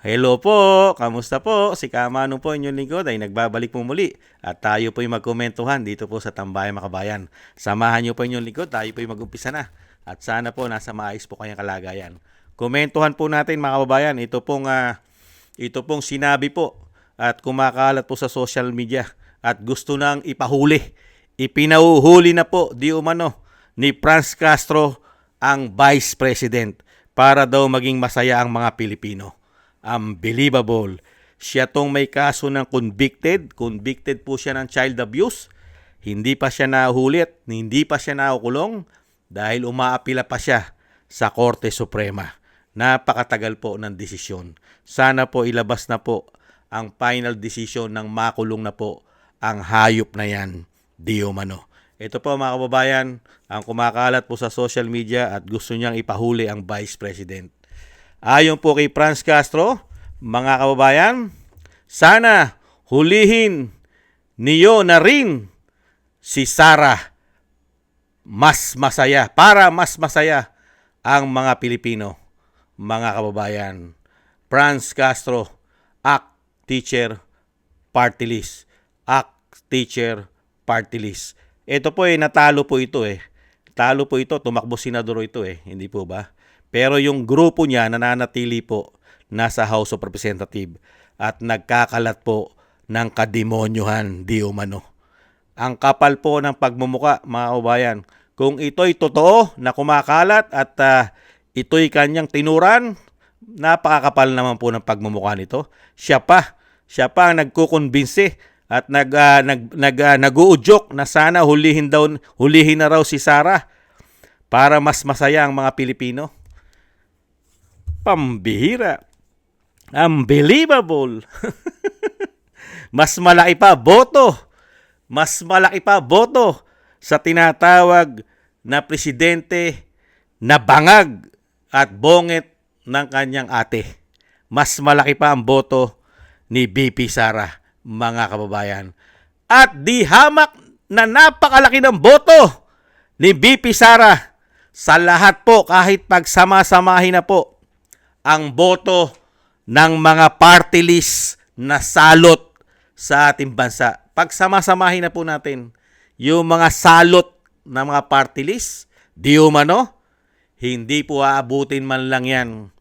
Hello po, kamusta po? Si Kamano po inyong lingkod ay nagbabalik po muli at tayo po ay magkomentuhan dito po sa Tambayan Makabayan. Samahan niyo po inyong lingkod, tayo po ay mag-umpisa na at sana po nasa maayos po kayong kalagayan. Komentuhan po natin mga kababayan, ito pong sinabi po at kumakalat po sa social media at gusto nang ipahuli. Ipinahuhuli na po di umano ni Franz Castro ang Vice President para daw maging masaya ang mga Pilipino. Unbelievable. Siya tong may kaso ng convicted. Convicted po siya ng child abuse. Hindi pa siya nahulit, hindi pa siya nakukulong dahil umaapila pa siya sa Korte Suprema. Napakatagal po ng desisyon. Sana po ilabas na po ang final decision ng makulong na po ang hayop na yan. Di umano. Ito po mga kababayan, ang kumakalat po sa social media at gusto niyang ipahuli ang Vice President. Ayon po kay Franz Castro, mga kababayan, sana hulihin niyo na rin si Sara para mas masaya ang mga Pilipino. Mga kababayan, Franz Castro, ACT Teacher Party List. ACT Teacher Party List. Ito po natalo po ito Talo po ito, tumakbo senador ito hindi po ba? Pero yung grupo niya nananatili po nasa House of Representatives at nagkakalat po ng kademonyohan di umano. Ang kapal po ng pagmumuka mga kababayan. Kung ito'y totoo na kumakalat at ito'y kanyang tinuran, napakakapal naman po ng pagmumuka nito. Siya pa ang nagkukonbinse at nag-uudyok na sana hulihin na raw si Sara para mas masaya ang mga Pilipino. Pambihira. Unbelievable. Mas malaki pa boto sa tinatawag na presidente na bangag at bonget ng kanyang ate. Mas malaki pa ang boto ni BP Sara, mga kababayan. At di hamak na napakalaki ng boto ni BP Sara sa lahat po kahit pagsama-samahin na po ang boto ng mga party list na salot sa ating bansa. Pagsama-samahin na po natin yung mga salot na mga party list, di umano, hindi po aabutin man lang yan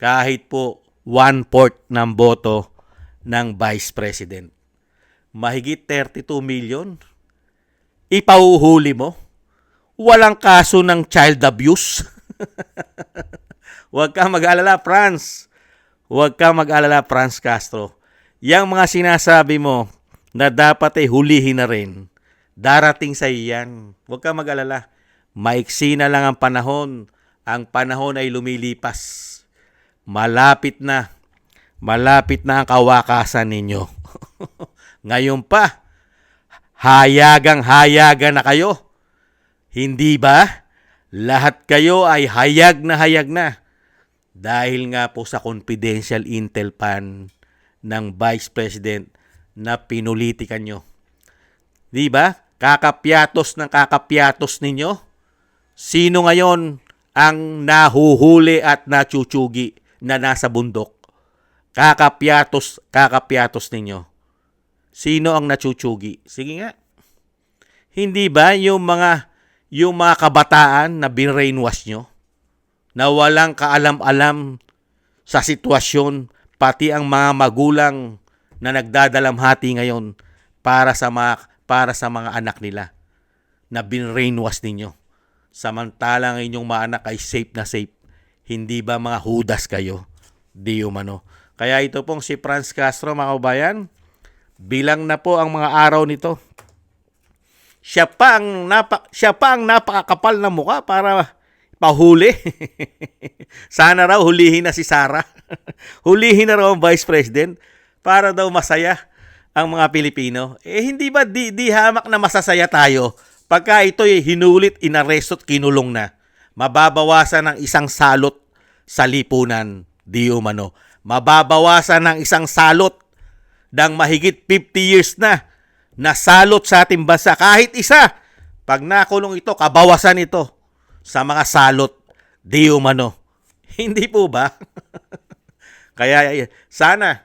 kahit po 1/4 ng boto ng Vice President. Mahigit 32 million. Ipauhuli mo? Walang kaso ng child abuse? Huwag kang mag-alala, Franz. Huwag kang mag-alala, Franz Castro. Yang mga sinasabi mo na dapat hulihin na rin, darating sa iyan. Huwag kang mag-alala. Maiksi na lang ang panahon. Ang panahon ay lumilipas. Malapit na. Malapit na ang kawakasan ninyo. Ngayon pa, hayagang-hayagan na kayo. Hindi ba? Lahat kayo ay hayag na. Dahil nga po sa confidential intel pan ng Vice President na pinulitikan nyo. Di ba? Kakapyatos ninyo. Sino ngayon ang nahuhuli at nachuchugi na nasa bundok? Kakapyatos ninyo. Sino ang nachuchugi? Sige nga. Hindi ba yung mga kabataan na brainwash nyo? Na walang kaalam-alam sa sitwasyon, pati ang mga magulang na nagdadalamhati ngayon para sa mga anak nila na brainwash ninyo. Samantalang inyong mga anak ay safe na safe. Hindi ba mga hudas kayo? Di umano. Kaya ito pong si Franz Castro, mga kabayan, bilang na po ang mga araw nito. Siya pa ang napakakapal na mukha para pahuli. Sana raw hulihin na si Sara. Hulihin na raw ang Vice President para daw masaya ang mga Pilipino. Hindi ba di hamak na masasaya tayo pagka ito'y hinulit, inaresto at kinulong na? Mababawasan ng isang salot sa lipunan, di umano. Mababawasan ng isang salot ng mahigit 50 years na salot sa ating bansa. Kahit isa, pag nakulong ito, kabawasan ito sa mga salot, di umano. Hindi po ba? Kaya sana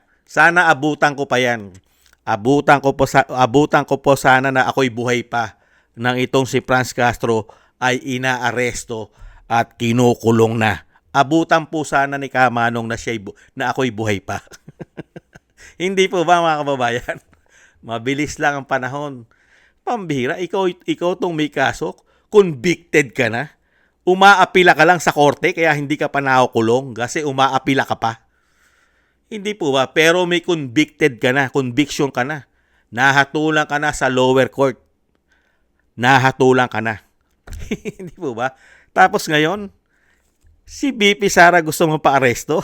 abutan ko pa yan. Abutan ko po sana na ako'y buhay pa nang itong si Franz Castro ay inaaresto at kinukulong na. Abutan po sana ni Kamanong na ako'y buhay pa. Hindi po ba mga kababayan? Mabilis lang ang panahon. Pambihira, ikaw tong may kaso, convicted ka na. Umaapila ka lang sa korte kaya hindi ka pa nakukulong kasi umaapila ka pa. Hindi po ba? Pero may convicted ka na, conviction ka na. Nahatulan ka na sa lower court. Nahatulan ka na. Hindi po ba? Tapos ngayon, si BP Sara gusto mo pa-aresto.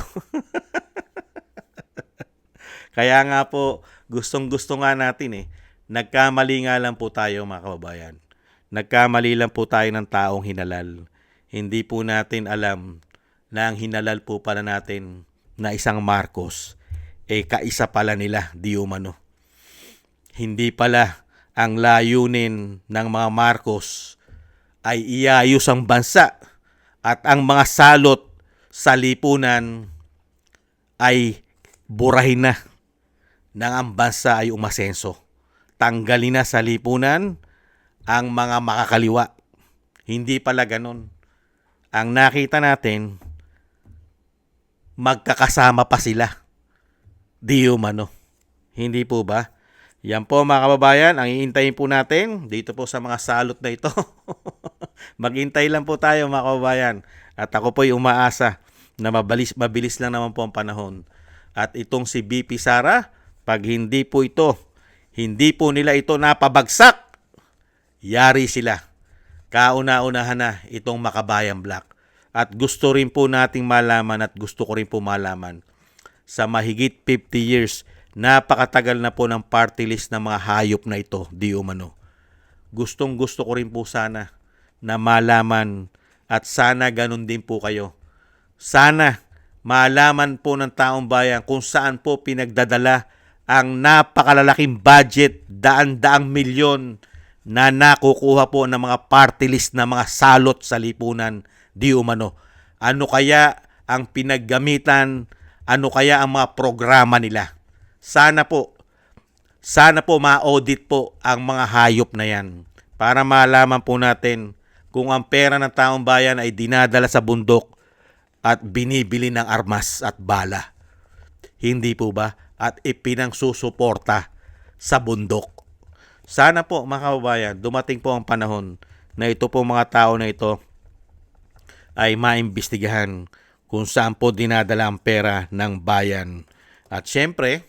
Kaya nga po, gustong-gusto nga natin Nagkamali nga lang po tayo mga kababayan. Nagkamali lang po tayo ng taong hinalal. Hindi po natin alam na ang hinalal po pala natin na isang Marcos, kaisa pala nila, di umano. Hindi pala ang layunin ng mga Marcos ay iayos ang bansa at ang mga salot sa lipunan ay burahin na nang ang bansa ay umasenso. Tanggalin na sa lipunan ang mga makakaliwa. Hindi pala ganun. Ang nakita natin, magkakasama pa sila. Di umano. Hindi po ba? Yan po mga kababayan, ang iintayin po natin dito po sa mga salot na ito. Maghintay lang po tayo mga kababayan. At ako po'y umaasa na mabilis lang naman po ang panahon. At itong si BP Sara, pag hindi po nila ito napabagsak, yari sila. Kauna-unahan na itong Makabayan Black. At gusto rin po nating malaman at gusto ko rin po malaman sa mahigit 50 years, napakatagal na po ng party list ng mga hayop na ito, di umano. Gustong-gusto ko rin po sana na malaman at sana ganun din po kayo. Sana malaman po ng taong bayan kung saan po pinagdadala ang napakalalaking budget, daan-daang milyon na nakukuha po ng mga party list na mga salot sa lipunan, di umano. Ano kaya ang pinaggamitan, ano kaya ang mga programa nila? Sana po ma-audit po ang mga hayop na yan para malaman po natin kung ang pera ng taong bayan ay dinadala sa bundok at binibili ng armas at bala. Hindi po ba? At ipinangsusuporta sa bundok. Sana po mga kababayan, dumating po ang panahon na ito po mga tao na ito ay maimbestigahan kung saan po dinadala ang pera ng bayan. At syempre,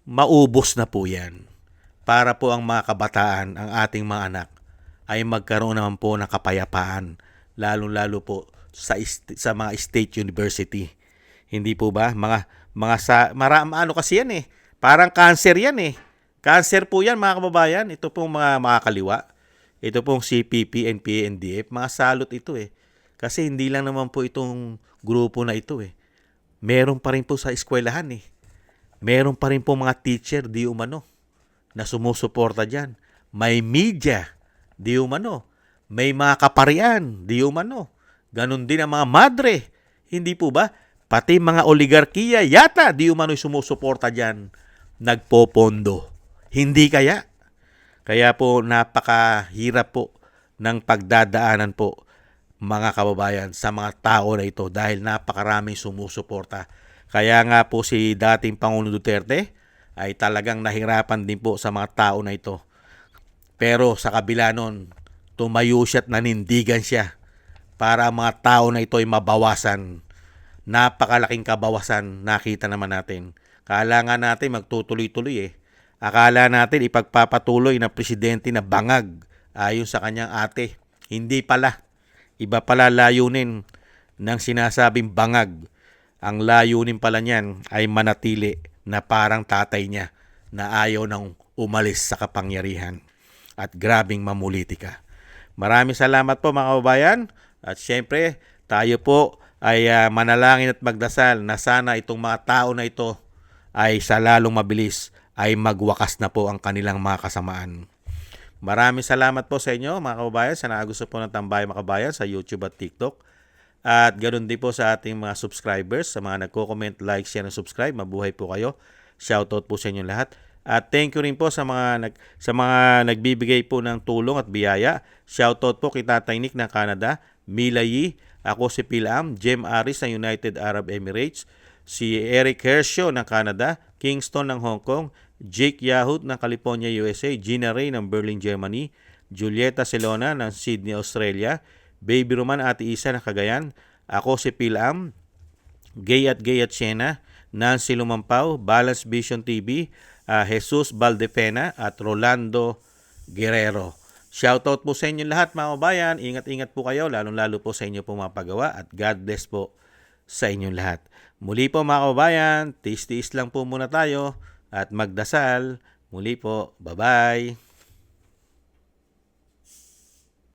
maubos na po yan para po ang mga kabataan, ang ating mga anak, ay magkaroon naman po ng kapayapaan, lalo-lalo po sa mga state university. Hindi po ba? Ano kasi yan Parang cancer yan Cancer po yan mga kababayan. Ito pong mga makakaliwa. Ito pong CPP, NPA, NDF. Mga salot ito Kasi hindi lang naman po itong grupo na ito Meron pa rin po sa eskwelahan Meron pa rin po mga teacher, di umano, na sumusuporta dyan. May media, di umano. May mga kaparian, di umano. Ganon din ang mga madre. Hindi po ba? Pati mga oligarkiya, yata, di umano'y sumusuporta dyan. Nagpopondo. Hindi kaya? Kaya po, napakahirap po ng pagdadaanan po, mga kababayan, sa mga tao na ito dahil napakaraming sumusuporta. Kaya nga po si dating Pangulong Duterte ay talagang nahirapan din po sa mga tao na ito. Pero sa kabila nun, tumayo siya at nanindigan siya para ang mga tao na ito ay mabawasan. Napakalaking kabawasan, nakita naman natin. Akala nga natin magtutuloy-tuloy Akala natin ipagpapatuloy na presidente na bangag ayon sa kanyang ate. Hindi pala. Iba pala layunin ng sinasabing bangag. Ang layunin pala niyan ay manatili na parang tatay niya na ayaw nang umalis sa kapangyarihan. At grabing mamulitika. Maraming salamat po mga kababayan. At syempre, tayo po ay manalangin at magdasal na sana itong mga tao na ito ay sa lalong mabilis ay magwakas na po ang kanilang mga kasamaan. Maraming salamat po sa inyo mga kababayan sa gusto po ng Tambayan mga kababayan sa YouTube at TikTok. At ganoon din po sa ating mga subscribers, sa mga nagko-comment, like, share, and subscribe. Mabuhay po kayo. Shoutout po sa inyo lahat. At thank you rin po sa mga nagbibigay po ng tulong at biyaya. Shoutout po kay Tatay Nick ng Canada, Mila Yi, ako si Pilam, Jem Aris ng United Arab Emirates, si Eric Hershaw ng Canada, Kingston ng Hong Kong, Jake Yahut ng California, USA, Gina Ray ng Berlin, Germany, Julieta Celona ng Sydney, Australia, Baby Roman Ate Isa ng Cagayan, ako si Pilam, Gay at Siena, Nancy Lumampaw, Balance Vision TV, Jesus Valdefena at Rolando Guerrero. Shoutout po sa inyo lahat mga kabayan. Ingat-ingat po kayo, lalong-lalo po sa inyo po mga paggawa at God bless po sa inyong lahat. Muli po mga kabayan, tiis-tiis lang po muna tayo at magdasal. Muli po, bye-bye!